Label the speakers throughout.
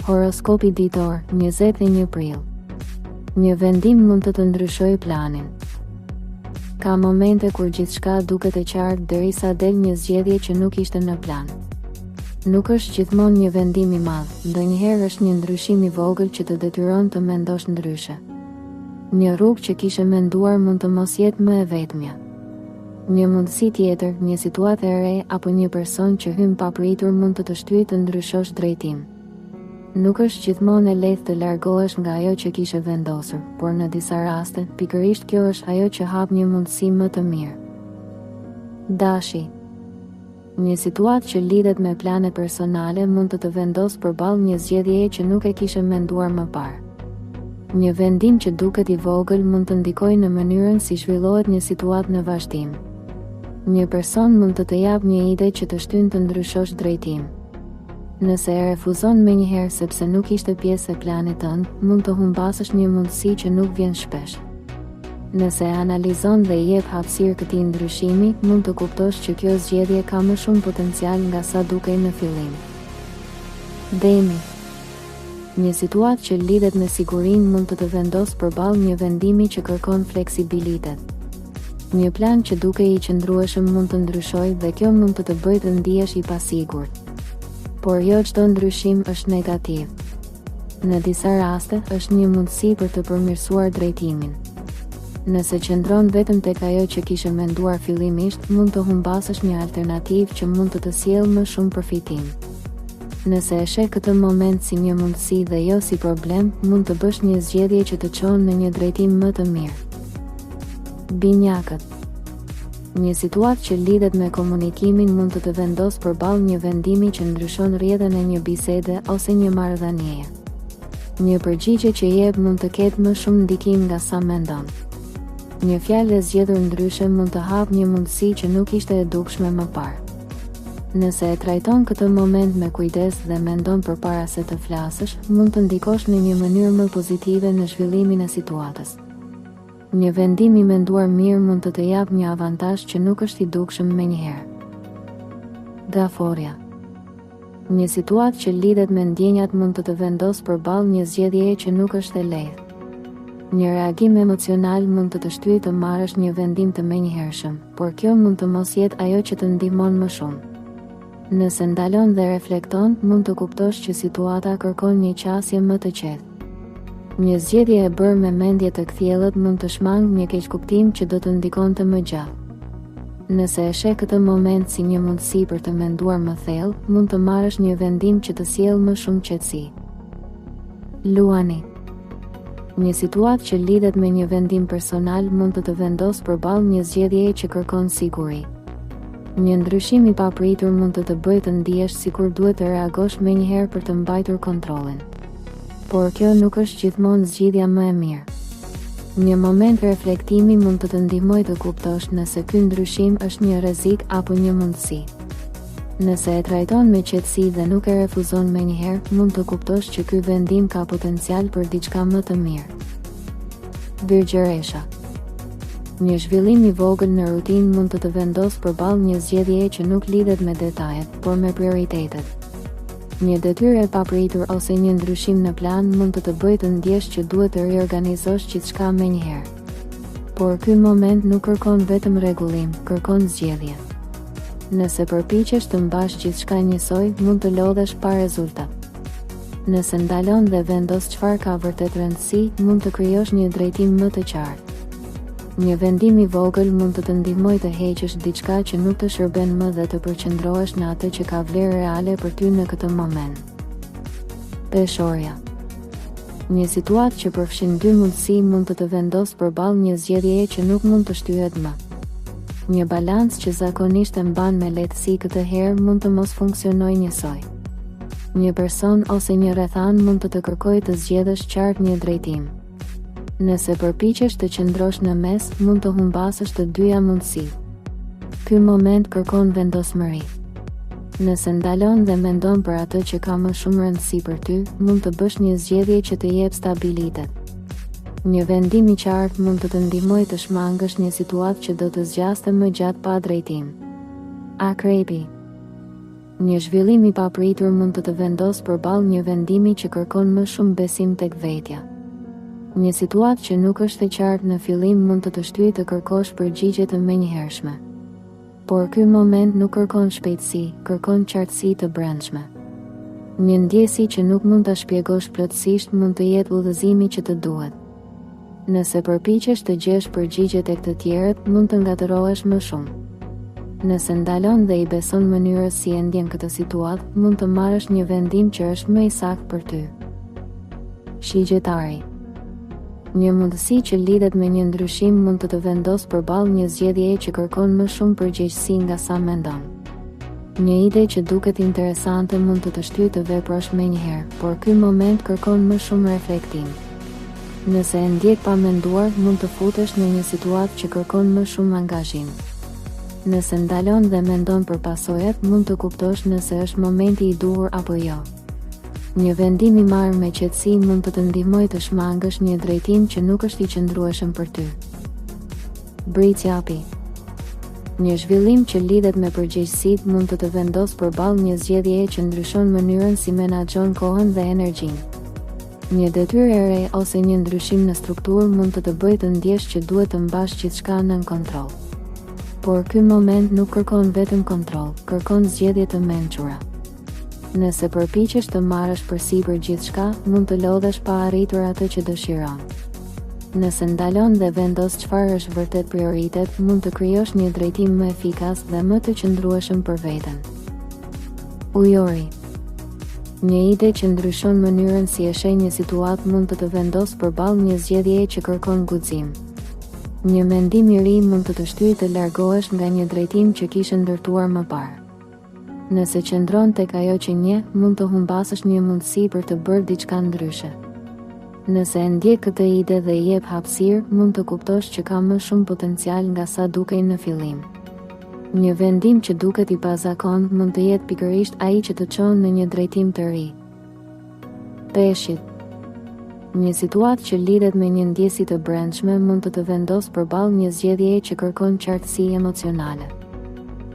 Speaker 1: Horoskopi ditor, 21 prill. Një vendim mund të ndryshojë planin. Ka momente kur gjithçka duket e qartë derisa del një zgjedhje që nuk ishte në plan. Nuk është gjithmonë një vendim i madh, ndonjëherë është një ndryshim i vogël që të detyron të mendosh ndryshe. Një rrugë që kishe menduar mund të mos jetë më e vetmja. Një mundësi tjetër, një situatë e re apo një person që hyn papritur mund të shtyjë të ndryshosh drejtim. Nuk është gjithmonë e lehtë të largohesh nga ajo që kishe vendosur, por në disa raste, pikërisht kjo është ajo që hap një mundësi më të mirë. Dashi. Një situatë që lidhet me plane personale mund të vendosë përballë një zgjedhjeje që nuk e kishe menduar më parë. Një vendim që duket i vogël mund të ndikojë në mënyrën si zhvillohet një situatë në vazhdim. Një person mund të japë një ide që të shtyn të ndryshosh drejtim. Nëse e refuzon menjëherë sepse nuk ishte pjesë e planit tënd, mund të humbasësh një mundësi që nuk vjen shpesh. Nëse e analizon dhe i jep hapësirë këtij ndryshimi, mund të kuptosh që kjo zgjedhje ka më shumë potencial nga sa dukej në fillim. Demi. Një situatë që lidhet me sigurinë mund të vendosë përballë një vendimi që kërkon fleksibilitet. Një plan që dukej i qëndrueshëm mund të ndryshojë dhe kjo mund të bëjë të ndihesh i pasigurt. Por jo çdo ndryshim është negativ. Në disa raste, është një mundësi për të përmirësuar drejtimin. Nëse qëndron vetëm tek ajo që kishe menduar fillimisht, mund të humbasësh një alternativë që mund të sjellë më shumë përfitim. Nëse e sheh këtë moment si një mundësi dhe jo si problem, mund të bësh një zgjedhje që të çon në një drejtim më të mirë. Binjakët. Një situatë që lidhet me komunikimin mund të vendosë përballë një vendimi që ndryshon rrjedhën e një bisede ose një marrëdhënieje. Një përgjigje që jep mund të ketë më shumë ndikim nga sa mendon. Një fjalë e zgjedhur ndryshe mund të hapë një mundësi që nuk ishte e dukshme më parë. Nëse e trajton këtë moment me kujdes dhe mendon përpara se të flasësh, mund të ndikosh në një mënyrë më pozitive në zhvillimin e situatës. Një vendim i menduar mirë mund të japë një avantazh që nuk është i dukshëm menjëherë. Gaforja. Një situatë që lidhet me ndjenjat mund të vendosë përballë një zgjedhjeje që nuk është e lehtë. Një reagim emocional mund të shtyjë të marrësh një vendim të menjëhershëm, por kjo mund të mos jetë ajo që të ndihmon më shumë. Nëse ndalon dhe reflekton, mund të kuptosh që situata kërkon një qasje më të qetë. Një zgjedhje e bërë me mendje të kthjellët mund të shmangë një keqkuptim që do të ndikonte më gjatë. Nëse e sheh këtë moment si një mundësi për të menduar më thellë, mund të marrësh një vendim që të sjellë më shumë qetësi. Luani. Një situatë që lidhet me një vendim personal mund të vendosë përballë një zgjedhjeje që kërkon siguri. Një ndryshim i papritur mund të bëjë të ndihesh sikur duhet të reagosh menjëherë për të mbajtur kontrollin. Por kjo nuk është gjithmonë zgjidhja më e mirë. Një moment reflektimi mund të ndihmojë të kuptosh nëse ky ndryshim është një rrezik apo një mundësi. Nëse e trajton me qetësi dhe nuk e refuzon menjëherë, mund të kuptosh që ky vendim ka potencial për diçka më të mirë. Virgjëresha. Një zhvillim i vogël në rutinë mund të vendosë përballë një zgjedhjeje që nuk lidhet me detajet, por me prioritetet. Një detyrë e papritur ose një ndryshim në plan mund të bëjë të ndjesh që duhet të riorganizosh gjithçka menjëherë. Por ky moment nuk kërkon vetëm rregullim, kërkon zgjedhje. Nëse përpiqesh të mbash gjithçka njësoj, mund të lodhesh pa rezultat. Nëse ndalon dhe vendos çfarë ka vërtet rëndësi, mund të krijosh një drejtim më të qartë. Një vendim i vogël mund të ndihmojë të heqësh diçka që nuk të shërben më dhe të përqendrohesh në atë që ka vlerë reale për ty në këtë moment. Peshorja. Një situatë që përfshin dy mundësi mund të vendosë përballë një zgjedhjeje që nuk mund të shtyhet më. Një balancë që zakonisht e mban me lehtësi këtë herë mund të mos funksionojë njësoj. Një person ose një rrethan mund të kërkojë të zgjedhësh qartë një drejtim. Nëse përpiqesh të qëndrosh në mes, mund të humbasësh të dyja mundësi. Ky moment kërkon vendosmëri. Nëse ndalon dhe mendon për atë që ka më shumë rëndësi për ty, mund të bësh një zgjedhje që të jep stabilitet. Një vendim i qartë mund të ndihmojë të shmangësh një situatë që do të zgjaste më gjatë pa drejtim. Akrepi. Një zhvillim i papritur mund të vendosë përballë një vendimi që kërkon më shumë besim tek vetja. Një situatë që nuk është e qartë në fillim mund të shtyjë të kërkosh përgjigje të menjëhershme. Por ky moment nuk kërkon shpejtësi, kërkon qartësi të brendshme. Një ndjesi që nuk mund ta shpjegosh plotësisht mund të jetë udhëzimi që të duhet. Nëse përpiqesh të gjesh përgjigje tek të tjerët, mund të ngatërohesh më shumë. Nëse ndalon dhe i beson mënyrës si e ndjen këtë situatë, mund të marrësh një vendim që është më i saktë për ty. Shigjetari. Një mundësi që lidhet me një ndryshim mund të vendosë përballë një zgjedhjeje që kërkon më shumë përgjegjësi nga sa mendon. Një ide që duket interesante mund të shtyjë të veprosh menjëherë, por ky moment kërkon më shumë reflektim. Nëse e ndjek pa menduar, mund të futesh në një situatë që kërkon më shumë angazhim. Nëse ndalon dhe mendon për pasojat, mund të kuptosh nëse është momenti i duhur apo jo. Një vendim i marrë me qetësi mund të të ndihmojë të shmangësh një drejtim që nuk është i qëndrueshëm për ty. Britsjapi. Një zhvillim që lidhet me përgjegjësitë mund të vendosë përballë një zgjedhjeje që ndryshon mënyrën si menaxhon kohën dhe energjinë. Një detyrë e re ose një ndryshim në strukturë mund të bëjë të ndjesh që duhet të mbash gjithçka nën kontroll. Por ky moment nuk kërkon vetëm kontroll, kërkon zgjedhje të mençura. Nëse përpiqesh të marrësh përsipër gjithçka, mund të lodhesh pa arritur atë që dëshiron. Nëse ndalon dhe vendos çfarë është vërtet prioritet, mund të krijosh një drejtim më efikas dhe më të qëndrueshëm për veten. Ujori. Një ide që ndryshon mënyrën si e sheh një situatë mund të vendosë përballë një zgjedhjeje që kërkon guxim. Një mendim i ri mund të shtyjë të largohesh nga një drejtim që kishe ndërtuar më parë. Nëse qëndron tek ajo që njeh, mund të humbasësh një mundësi për të bërë diçka ndryshe. Nëse e ndjek këtë ide dhe i jep hapësirë, mund të kuptosh që ka më shumë potencial nga sa dukej në fillim. Një vendim që duket i pazakon mund të jetë pikërisht ai që të çon në një drejtim të ri. Peshqit. Një situatë që lidhet me një ndjesi të brendshme mund të vendosë përballë një zgjedhjeje që kërkon qartësi emocionale.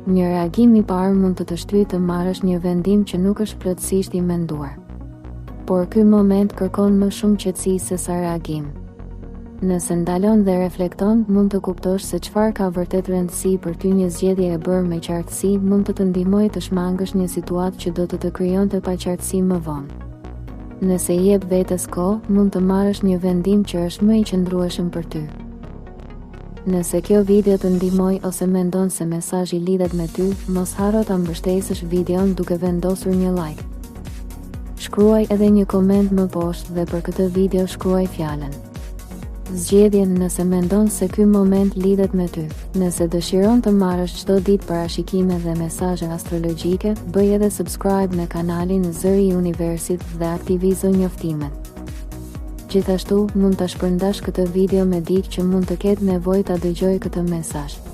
Speaker 1: Një reagim i parë mund të shtyjë të marrësh një vendim që nuk është plotësisht i menduar. Por ky moment kërkon më shumë qetësi se sa reagim. Nëse ndalon dhe reflekton, mund të kuptosh se çfarë ka vërtet rëndësi për ty. Një zgjedhje e bërë me qartësi mund të ndihmojë të shmangësh një situatë që do të krijonte paqartësi më vonë. Nëse i jep vetes kohë, mund të marrësh një vendim që është më i qëndrueshëm për ty. Nëse kjo video të ndihmoi ose mendon se mesazhi lidhet me ty, mos harro ta mbështesësh videon duke vendosur një like. Shkruaj edhe një koment më poshtë dhe për këtë video shkruaj fjalën zgjedhjen nëse mendon se ky moment lidhet me ty. Nëse dëshiron të marrësh çdo ditë parashikime dhe mesazhe astrologjike, bëj edhe subscribe në kanalin Zëri i Universit dhe aktivizo njoftimet. Gjithashtu, mund ta shpërndash këtë video me dikë që mund të ketë nevojë ta dëgjojë këtë mesazh.